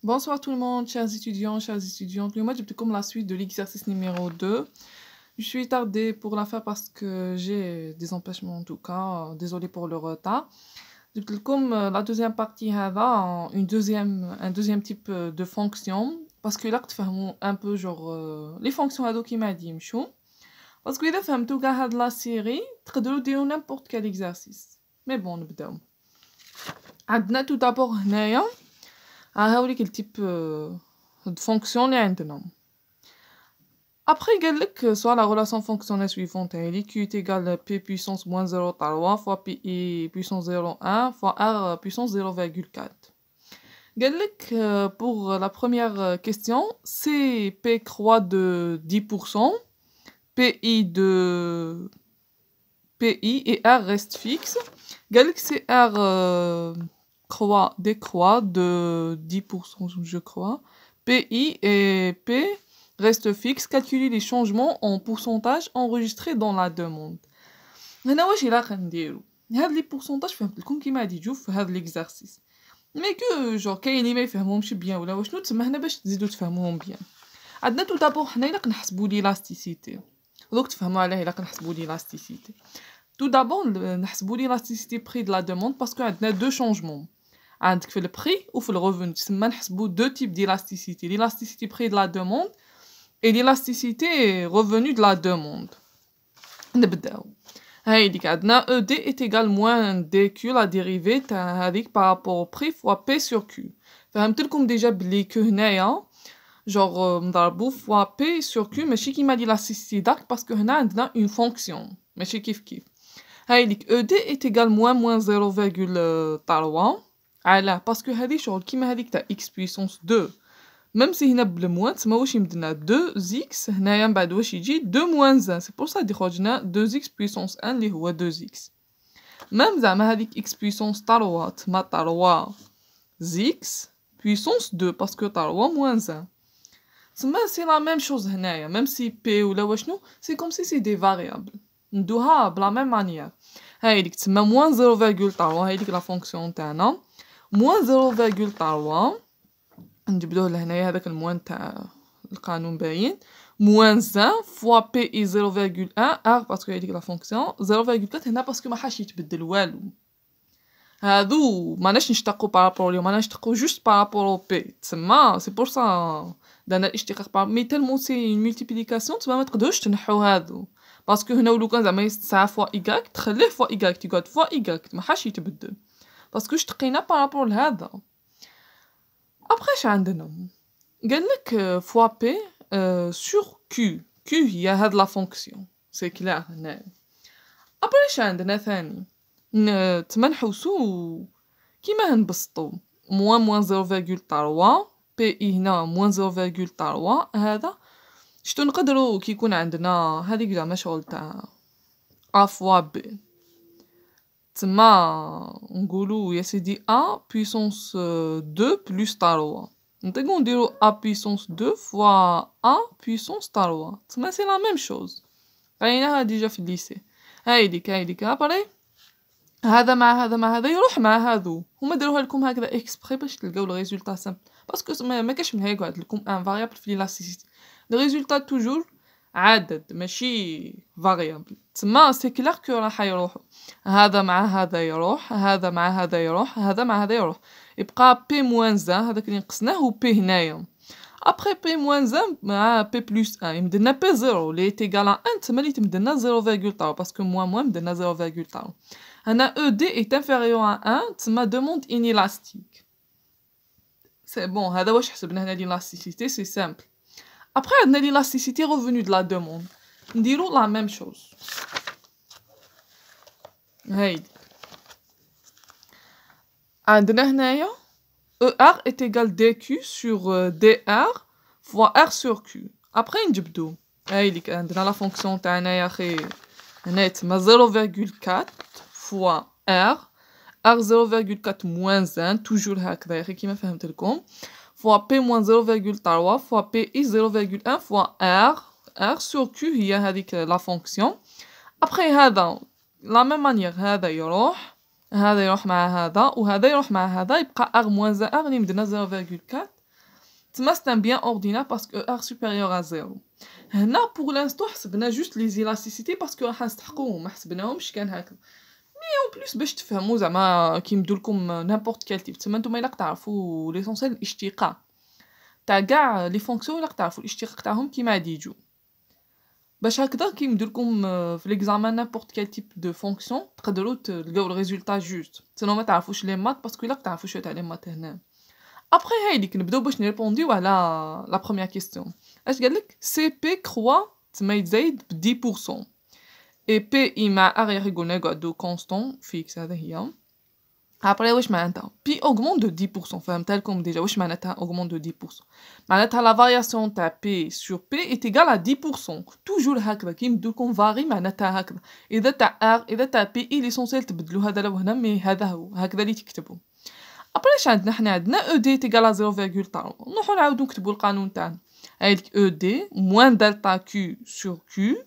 Bonsoir tout le monde, chers étudiants, chères étudiantes. Moi, j'ai comme la suite de l'exercice numéro 2. Je suis tardée pour la faire parce que j'ai des empêchements en tout cas. Désolée pour le retard. Comme la deuxième partie, un deuxième type de fonction. Parce que là, tu fais un peu genre les fonctions à qui m'a dit, parce que إذا فهمتوا كاع هاد لا série تقدروا ديروا n'importe quel exercice. Mais bon, نبداو. عندنا tout d'abord هنايا هاوليك التيب de fonction اللي عندنا. Après, قالك soit la relation fonctionnelle suivante est Q est égal à P puissance moins 0,3 fois Pi puissance 0,1 fois R puissance 0,4. قالك pour la première question, c'est P croît de 10%, PI et R reste fixe. قالك c'est R décroît de 10%, je crois. PI et P restent fixes. Calculer les changements en pourcentage enregistrés dans la demande. هنا واش إلا غنديرو هاد لي pourcentage فهمت لكم كيما غادي يجيو في هاد l'exercice. مي كو جور كاين اللي ما يفهمهمش بيان ولا واشنو تسمى هنا باش تزيدو تفهموهم بيان. عندنا تو دابور حنا إلا كنحسبو ليلاستيسيتي دوك تفهموا علاه إلا كنحسبو ليلاستيسيتي. Tout d'abord, نحسبوا l'élasticité prix de la demande parce que عندنا deux changements. عندك في البري وفي الرevenu. تسمى نحسبوا deux types d'élasticité. L'élasticité prix de la demande et l'élasticité revenu de la demande. نبداو. هايديك عندنا ED est égal moins DQ la dérivée تاع هذيك par rapport au prix fois P sur Q. فهمت لكم ديجا بلي كو هنايا genre نضربو fois P sur Q ماشي كيما l'élasticité داك parce que هنا عندنا une fonction ماشي كيف كيف. هايليك ED est égal moins 0,3 علاه باسكو هذه شغل كيما هذيك تاع x puissance 2 ميم سي هنا بالموان تسمى واش يمدنا 2x هنايا من بعد واش يجي 2 moins 1 سي بور سا دي خرجنا 2x puissance 1 اللي هو 2x ميم زعما هذيك x puissance 3 تما 3 x puissance 2 باسكو 3 moins 1 تسمى سي لا ميم شوز هنايا ميم سي بي ولا واشنو سي كوم سي دي فاريابل ندوها بلا ميم مانيير. هايديك تسمى moins 0,3 هايديك لا فونكسيون تاعنا moins 0,3 نجبدوه لهنايا هذاك الموان تاع القانون باين moins 1 fois Pi 0,1 R باسكو هايديك لا فونكسيون 0,4 هنا باسكو ما حاش يتبدل والو هادو ماناش نشتقو بارابور ليهم انا نشتقو جوست بارابور بي تسمى سي بور سا درنا الاشتقاق مي تالمون سي مولتيبليكاسيون تسمى ما تقدروش تنحو هادو باسكو هنا ولو كان زعما يسعى فوا إيكغيك تخليه فوا إيكغيك تقعد فوا إيكغيك محاش يتبدل باسكو اشتقينا بارابور لهذا. ابخي اش عندنا قالك فوا بي سور كيو هي هاد لا فونكسيون سي كلير هنايا. ابخي اش عندنا ثاني تما نحوسو كيما هنبسطو moins 0,3 بي هنا moins 0,3 هذا شتو نقدروا كي يكون عندنا هذيك زعما شغل تاع ا فوا بي تما نقولوا يا سيدي ا puissance 2 plus 3 نطيقو نديرو ا puissance 2 fois ا puissance 3 تما سي لا ميم شوز قريناها ديجا في الليسي. هايديك ابري هذا مع هذا يروح مع هذو هما داروها لكم هكذا اكسبري باش تلقاو الريزولطا سامبل باسكو ما كاش من هيك قعد لكم ان فاريابل في لاستيسيتي الريزولطا توجور عدد ماشي فاريابل تما سي كلير كو راح يروحوا هذا مع هذا يروح هذا مع هذا يروح هذا مع هذا يروح يبقى بي موان 1 هذاك اللي نقصناه وبي هنايا ابري بي موان 1 مع بي بلس 1 يمدلنا بي 0 لي تيغال 1 تما لي تمدلنا 0,3 باسكو موان مدلنا 0,3 هنا ED est inférieur à 1 تسمى demande inélastique. C'est bon هذا واش حسبنا هنا l'élasticité c'est simple. Après عندنا l'élasticité revenue de la demande نديرو la même chose. هايدي عندنا هنايا ER est égal DQ sur DR fois R sur Q. Après نجبدو هايديك عندنا la fonction تاعنا يا اخي هنا تسمى 0,4 fois R 0,4 moins 1 toujours هكذا يا اخي كيما فهمت لكم fois P moins 0,3 fois Pi 0,1 fois R sur Q هي هذيك la fonction. Après هذا la même manière هذا يروح مع هذا وهذا يروح مع هذا يبقى R moins 1 اللي مدنا 0,4 تما c'est un bien ordinaire parce que R supérieur à 0. هنا pour l'instant حسبنا juste les élasticités parce que راح نستحقوهم ما حسبناهمش كان هكذا. en plus باش تفهموا زعما كي يمدو لكم n'importe quel type تما نتوما الا تعرفوا l'essentiel الاشتقاق تاع كاع لي فونكسيون الا تعرفوا الاشتقاق تاعهم كيما غادي يجوا باش هكذا كي يمدو لكم في ليكزامان n'importe quel type de fonction تقدروا تلقاو الريزولتا جوست سينو ما تعرفوش لي مات باسكو الا تعرفوا شويه تاع لي مات هنا ابري هايديك نبداو باش نريبونديو على لا بروميير كيستيون اش قالك سي بي كروا تما يتزايد ب 10% et PI مع R يقولنا يقعدو constant fixe هذا هي après واش معناتها P augmente de 10% فهمتها لكم ديجا واش معناتها augmente de 10% معناتها la variation تاع P sur P est égale à 10% toujours هكذا كي يبدو لكم فاري معناتها هكذا اذا تاع R اذا تاع PI ليسونسيال تبدلوا هذا لو هنا مي هذا هو هكذا اللي تكتبوا après اش عندنا حنا عندنا ED est égal à 0,3 نروحو نعاودو نكتبوا القانون تاعنا هايلك ED moins delta Q sur Q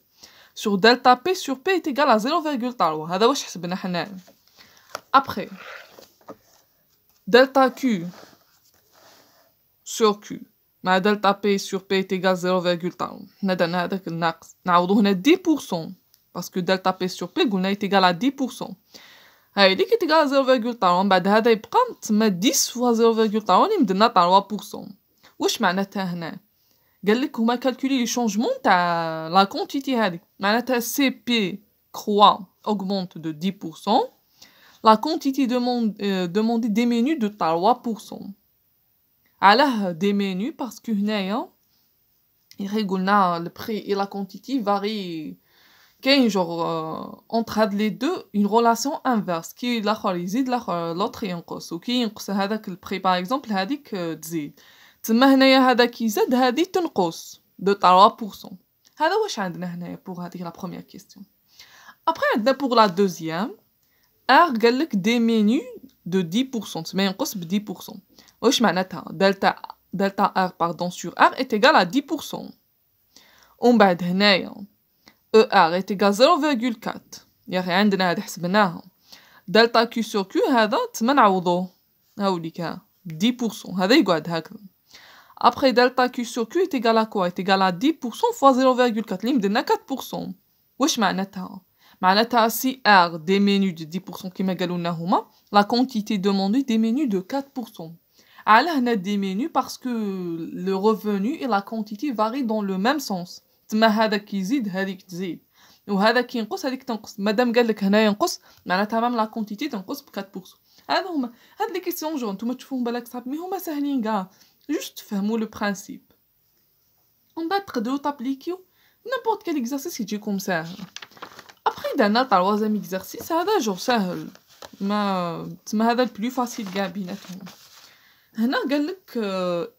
sur delta P sur P est égal à 0,3 هذا واش حسبنا حنا après delta Q sur Q مع delta P sur P est égal à 0,3 حنا درنا هذاك الناقص نعوضو هنا 10% باسكو delta P sur P قلنا est égal à 10% هاي اللي est égal à 0,3 ومن بعد هذا يبقى تما 10 fois 0,3 اللي مدنا تاع 3% واش معناتها هنا قالك هما كالكولي لي شونجمون تاع لا كونتيتي هذيك معناتها سي بي كروا augmente de 10%. La quantité demandée diminue de 3%. علاه diminue parce que هنايا قلنا le prix et la quantité varient كاين genre entre هاد les deux une relation inverse كي الاخر يزيد l'autre ينقص وكي ينقص هذاك البري باغ اكزومبل هذيك تزيد تما هنايا هذا كي زاد هذه تنقص de 3%. هذا واش عندنا هنايا pour هذيك la première question. après عندنا pour la deuxième R قالك diminue de 10% تما ينقص ب 10% واش معناتها delta R pardon sur R est égal à 10% ومن بعد هنايا ER est égal à 0,4 يا اخي عندنا هذه حسبناها delta Q sur Q هذا تما نعوضوه هاوليك ها 10% هذا يقعد هكذا après delta Q sur Q est égal à quoi est égal à 10% fois 0,4 اللي مدنا 4% واش معناتها معناتها si R diminue de 10% كما قالوا لنا هما la quantité demandée diminue de 4%. على هنا diminue parce que le revenu et la quantité varient dans le même sens. تما هذاك يزيد هذيك تزيد وهذا كي ينقص هذيك تنقص مادام قال لك هنا ينقص معناتها مام لا كونتيتي تنقص ب 4%. هذا هما هاد لي كيسيون جو نتوما تشوفوهم بالك صعب مي هما ساهلين كاع جوست تفهموا لو برانسيپ ومن بعد تقدروا تابليكيو نيمبورط كال اكزرسيس يجيكم ساهل. ابخي درنا التروازيام اكزرسيس هذا جو ساهل ما تما هذا البلو فاسيل كاع بيناتهم. هنا قال لك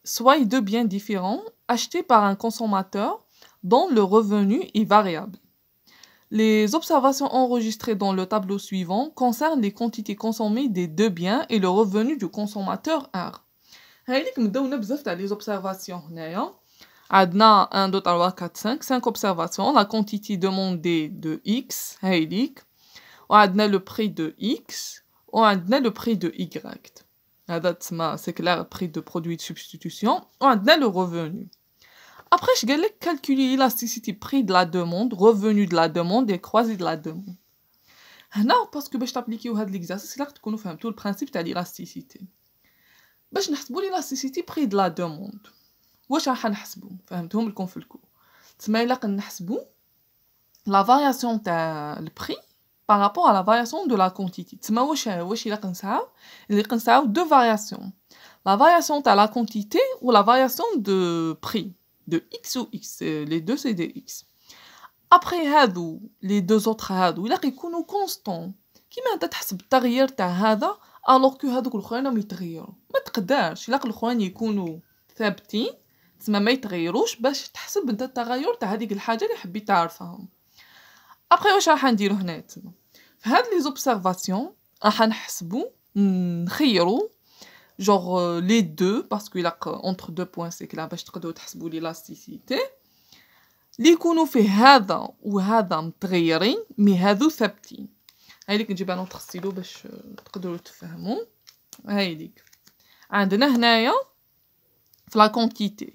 soyez deux biens différents achetés par un consommateur dont le revenu est variable. Les observations enregistrées dans le tableau suivant concernent les quantités consommées des deux biens et le revenu du consommateur R. هايليك مدونا بزاف تاع لي زوبسيرفاسيون هنايا عندنا 1 2 3 4 5 observations la quantité demandée de X هايليك وعندنا le prix de X وعندنا le prix de Y هذا تسمى c'est clair prix de produit de substitution وعندنا le revenu. Après, je vais calculer l'élasticité prix de la demande, revenu de la demande et croisée de la demande. هنا parce que باش تابليكيو هاد l'exercice là تكونوا فهمتوا البرانسيپ تاع l'élasticité. باش نحسبوا l'élasticité prix de la demande. واش راح نحسبوا؟ فهمتهم لكم في الكو. تسمى الا نحسبوا la variation تاع البري par rapport à la variation de la quantité. تسمى واش الا قنساو؟ اللي قنساو deux variations. La variation تاع la quantité ou la variation de prix. De X ou X, les deux c'est des X. Après هادو les deux autres هادو إلا يكونوا constants كيما انت تحسب التغيير تاع هذا alors que هادوك الاخرين راهم يتغيروا ما تقدرش إلا الاخرين يكونوا ثابتين تسمى ما يتغيروش باش تحسب انت التغير تاع هذيك الحاجه اللي حبيت تعرفها. après واش راح نديرو هنا تسمى في هاد لي زوبسيرفاسيون راح نحسبوا نخيروا genre les deux parce que là entre deux points c'est que là باش تقدروا تحسبوا l'élasticité اللي يكونوا فيه هذا وهذا متغيرين مي هذو ثابتين. هايليك نجيبها نوتر ستيلو باش تقدروا تفهموا. هايليك عندنا هنايا la quantité.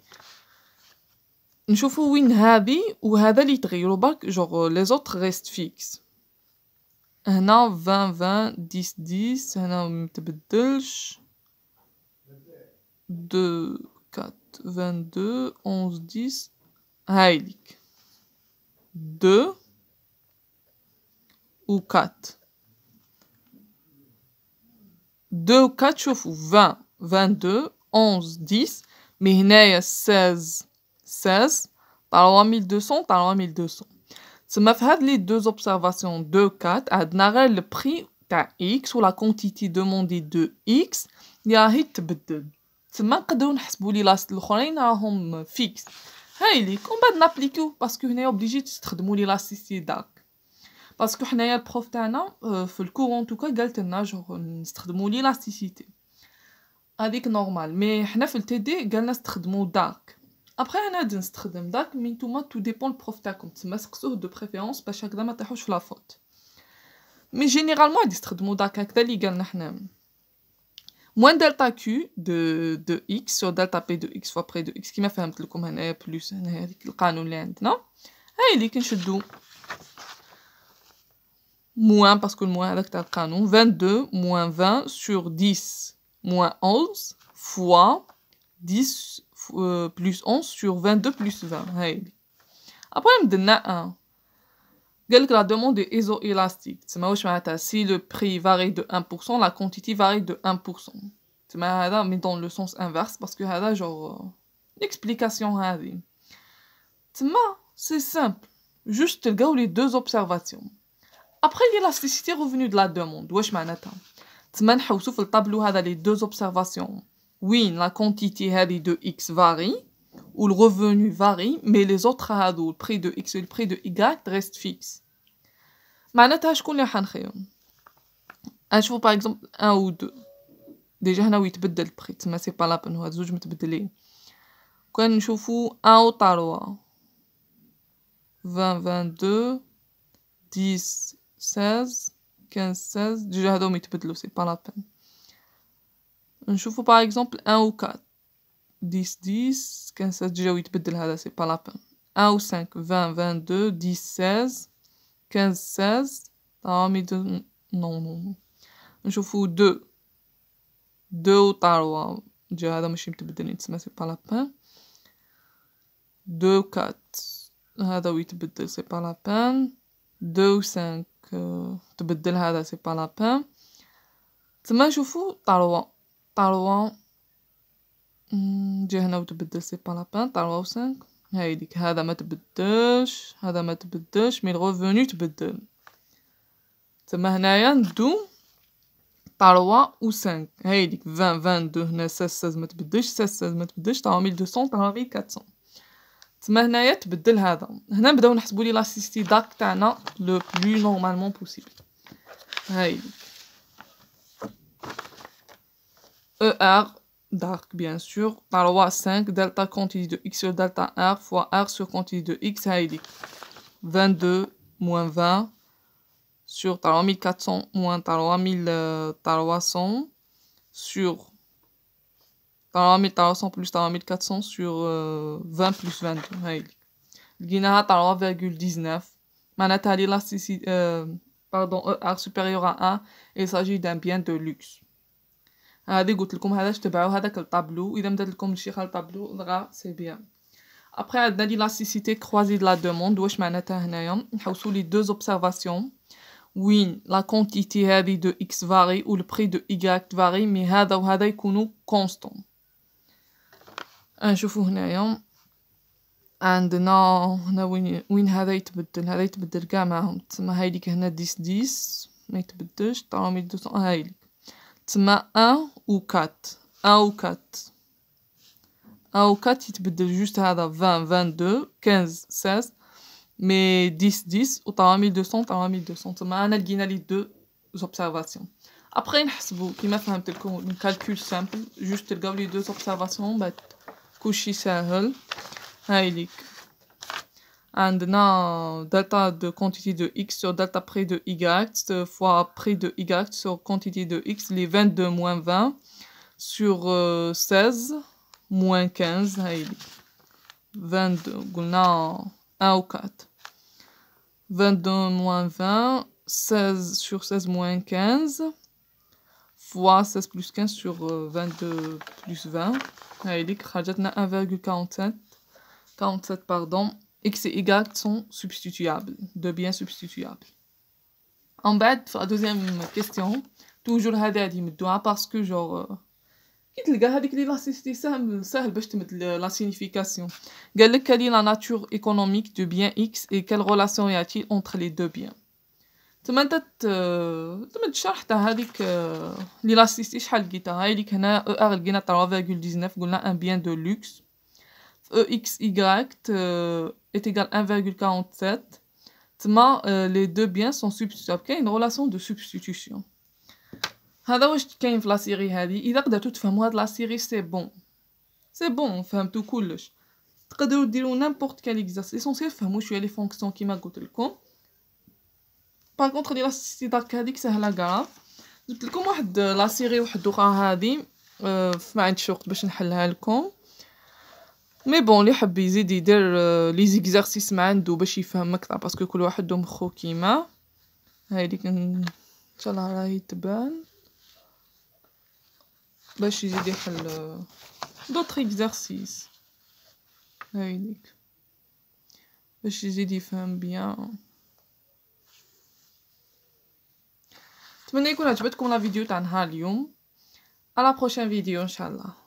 نشوفوا وين هذه وهذا اللي يتغيروا برك genre les autres restent fixes. هنا 20 20 10 10 هنا متبدلش 2 4 22 11 10 هايليك 2 و 4 2 و 4 شوفوا 20 22 11 10 مي هنايا 16 16 طالوا 1200 طالوا 1200 تسمى في هاد لي دو اوبسيرفاسيون 2 4 عندنا غير البري تاع اكس ولا كونتيتي دوموندي دو اكس اللي راهي تبدل تسمى نقدروا نحسبوا لي لاست الاخرين راهم فيكس هاي لي كون بعد نابليكيو باسكو هنايا اوبليجي تستخدموا لي لاستيسيتي داك باسكو حنايا البروف تاعنا في الكور ان توكا قالت لنا جو نستخدموا لي لاستيسيتي هذيك نورمال مي حنا في التي دي قالنا نستخدموا داك ابخي انا غادي نستخدم داك مي نتوما تو ديبون البروف تاعكم تسمى سقسوه دو بريفيرونس باش هكذا ما تطيحوش في لافوت مي جينيرالمون غادي يستخدموا داك هكذا اللي قالنا حنا موان دلتا كيو دو اكس سور دلتا بي دو اكس فوا بري دو اكس كيما فهمت لكم هنايا بلوس هنا هذيك القانون اللي عندنا هاي اللي كنشدو موان باسكو الموان هذاك تاع القانون 22 موان 20 سور 10 موان 11 فوا 10 plus 11 sur 22 plus 20 هايلي après بدلنا 1 قالك la demande est isoélastique تسمى واش معناتها si le prix varie de 1% la quantité varie de 1% تسمى هذا mais dans le sens inverse parce que هذا genre l'explication هذه تسمى c'est simple juste تلقاو les deux observations après l'élasticité revenue de la demande واش معناتها تسمى نحوسو في الطابلو هذا les deux observations oui, la quantité de x varie, ou le revenu varie, mais les autres le prix de x et le prix de y restent fixes. معناتها شكون اللي حنخيهم نشوفوا par exemple 1 ou 2 ديجا هنا ويتبدل البري تما سي با لابن هاد زوج متبدلين كون نشوفوا 1 و 3 20 22 10 16 15 16 ديجا هادو يتبدلوا سي با لابن نشوفوا par exemple 1 و 4 10 10 15 déjà يتبدل هذا c'est pas la peine 1 و 5 20 22 10 16 15 16 non نشوفوا 2 2 و 3 déjà هذا ماشي متبدلين تسمى c'est pas la peine 2 و 4 هذا يتبدل c'est pas la peine 2 و 5 تبدل هذا c'est pas la peine تسمى نشوفوا 3 3 جا هنا وتبدل سي با لابان 3 و 5 هايديك هذا ما تبدلش هذا ما تبدلش مي الريفوني تبدل تما هنايا ندو 3 و 5 هايديك 20 22 هنا 16 ما تبدلش 16 ما تبدلش 1200 1400 تما هنايا تبدل هذا هنا نبداو نحسبوا لي لاستيسيتي داك تاعنا لو بلو نورمالمون بوسيبل هايديك ER d'arc bien sûr par loi 5 delta quantité de x sur delta R fois R sur quantité de x هايديك 22 moins 20 sur 3400 moins 3300 sur 3300 plus 3400 sur 20 plus 22 هايديك لقيناها 3,19 معناتها l'élasticité pardon ER supérieur à 1 il s'agit d'un bien de luxe هذه قلت لكم هذا تبعوا هذاك الطابلو اذا مدات لكم شي خال طابلو دغا سي بيان ابري عندنا l'élasticité croisée de la demande واش معناتها هنايا نحوسوا لي deux observations وين la quantité هذه de x varie ou le prix de y varie مي هذا وهذا يكونوا constant نشوفوا هنايا عندنا هنا وين هذا يتبدل كاع معهم تسمى هايديك هنا 10 10 ما يتبدلش 3200 هايديك تسمى 1 و 4 1 و 4 1 و 4 يتبدل جوست هذا 20 22 15 16 مي 10 10 و 3200 تسمى انا لقينا لي دو زوبسيرفاسيون ابري نحسبوا كيما فهمت لكم الكالكول سامبل جوست تلقاو لي دو زوبسيرفاسيون بعد كلشي ساهل هايليك عندنا delta de quantité de x sur delta prix de y fois prix de y sur quantité de x les 22 moins 20 sur 16 moins 15 هايلي 22 قلنا 1 و 4 22 moins 20 16 sur 16 moins 15 fois 16 plus 15 sur 22 plus 20 هايليك خرجتنا 1,47 47 pardon x et y sont substituables de biens substituables. En بعد في la deuxième question toujours هذه مدوعة parce que genre كي تلقى هذيك لي لاسيستي ساهل باش تمد لا سيغنيفيكاسيون. قالك quelle est la nature économique du bien x et quelle relation y a-t-il entre les deux biens. تما انت تمد شرح تاع هذيك لي لاسيستي شحال لقيتها. هاي ليك هنا او ار لقينا 3,19 قلنا ان بيان دو لوكس. E x y est égal 1,47 تما les deux biens sont substituables. كاين relation de substitution. هذا واش كاين في لا سيري هذه. اذا قدرتوا تفهموا هاد لا سيري سي بون سي بون فهمتوا كلش. تقدروا ديروا نيمبورط كال اكزرسيس ليسونسيال فهموا شويه لي فونكسيون كيما قلت لكم. باغ كونطخ لي لاسيستي دارك هذيك سهله كاع. جبت لكم واحد لا سيري واحد اخرى هذه ما عنديش وقت باش نحلها لكم. مي بون اللي حب يزيد يدير لي زيكزارسيس ما عنده باش يفهم اكثر باسكو كل واحد مخو كيما هايديك ان شاء الله راهي تبان باش يزيد يحل دوطر اكزارسيس هايديك باش يزيد يفهم بيان. نتمنى يكون عجبتكم لا فيديو تاع نهار اليوم. على بروشين فيديو ان شاء الله.